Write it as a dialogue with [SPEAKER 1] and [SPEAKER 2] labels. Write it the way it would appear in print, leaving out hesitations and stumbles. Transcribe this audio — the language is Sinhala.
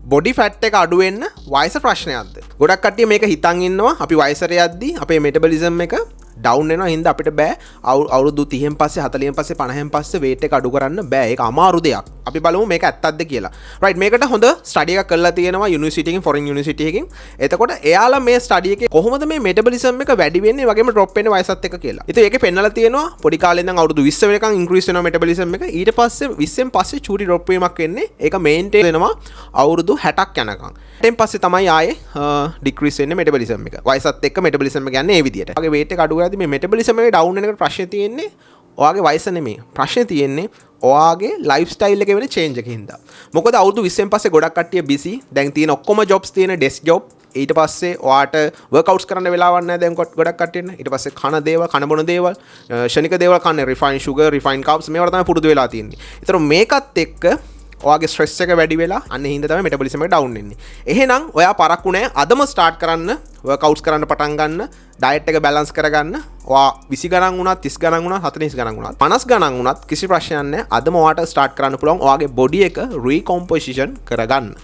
[SPEAKER 1] බොඩි ෆැට් එක අඩු වෙන්න වයස ප්‍රශ්නයක්ද? ගොඩක් කට්ටිය මේක හිතන් ඉන්නවා අපි වයසට යද්දී අපේ මෙටබොලිසම් එක ඩවුන් වෙනවා හින්දා අපිට බෑ අවුරුදු 30න් පස්සේ 40න් පස්සේ 50න් පස්සේ weight එක අඩු කරන්න බෑ. ඒක අමාරු දෙයක්. අපි බලමු මේක ඇත්තක්ද කියලා. right මේකට හොඳ ස්ටඩි එකක් කරලා තියෙනවා යුනිවර්සිටි එකකින් ෆොරින් යුනිවර්සිටි එකකින්. එතකොට එයාලා මේ ස්ටඩි එකේ කොහොමද මේ මෙටබොලිසම් එක වැඩි වෙන්නේ වගේම ඩ්‍රොප් වෙන්නේ වයසත් එක්ක කියලා. ඉතින් ඒකේ පෙන්නලා තියෙනවා පොඩි කාලේ ඉඳන් අවුරුදු 20 වෙනකන් ඉන්ක්‍රීස් වෙනවා මෙටබොලිසම් එක. ඊට පස්සේ 20න් පස්සේ චූටි ඩ්‍රොප් වීමක් වෙන්නේ. ඒක මේන්ටේන් වෙනවා අවුරුදු 60ක් යනකම්. ඊටෙන් පස්සේ තමයි ආයේ ඩික්‍රීස් වෙන්නේ මෙටබොලිසම් එක. වයසත් එක්ක මෙටබොලිසම් එක යන්නේ ඒ විදියට. ඔයාගේ weight එක අඩු වෙද්දී මේ මෙටබොලිසම් එක ඩවුන් වෙනකොට ප්‍රශ්නේ තියෙන්නේ ඔයාගේ වයස නෙමෙයි. ප්‍රශ්නේ තියෙන්නේ ඔයාගේ ලයිෆ් ස්ටයිල් එකේ වෙන චේන්ජ් එකකින් හින්දා. මොකද අවුරුදු 20න් පස්සේ ගොඩක් කට්ටිය බිසි. දැන් තියෙන ඔක්කොම ජොබ්ස් තියෙන ඩෙස්ක් ජොබ්. ඊට පස්සේ ඔයාට වර්ක්අවුට්ස් කරන්න වෙලාවක් නැහැ දැන් ගොඩක් කට්ටියට. ඊට පස්සේ කන දේවල්, කන බොන දේවල්, ශනික දේවල් කන්නේ රිෆයින් ෂුගර්, රිෆයින් කාබ්ස් මේවා තමයි පුරුදු වෙලා තියෙන්නේ. ඒතර මේකත් එක්ක ඔයාගේ ස්ට්‍රෙස් එක වැඩි වෙලා අන්න හින්දා තමයි මෙටබොලිසම් එක ඩවුන් වෙන්නේ. එහෙනම් ඔයා පරක්කු නැහැ අදම ස්ටාර්ට් කරන්න වර්ක්අවුට්ස් කරන්න පටන් ගන්න, ඩයට් එක බැලන්ස් කරගන්න. ඔයා 20 ගණන් වුණත් 30 ගණන් වුණත් 40 ගණන් වුණත් 50 ගණන් වුණත් කිසි ප්‍රශ්නයක් නැහැ. අදම ඔයාට ස්ටාර්ට් කරන්න පුළුවන් ඔයාගේ බොඩි එක රීකොම්පොසිෂන් කරගන්න.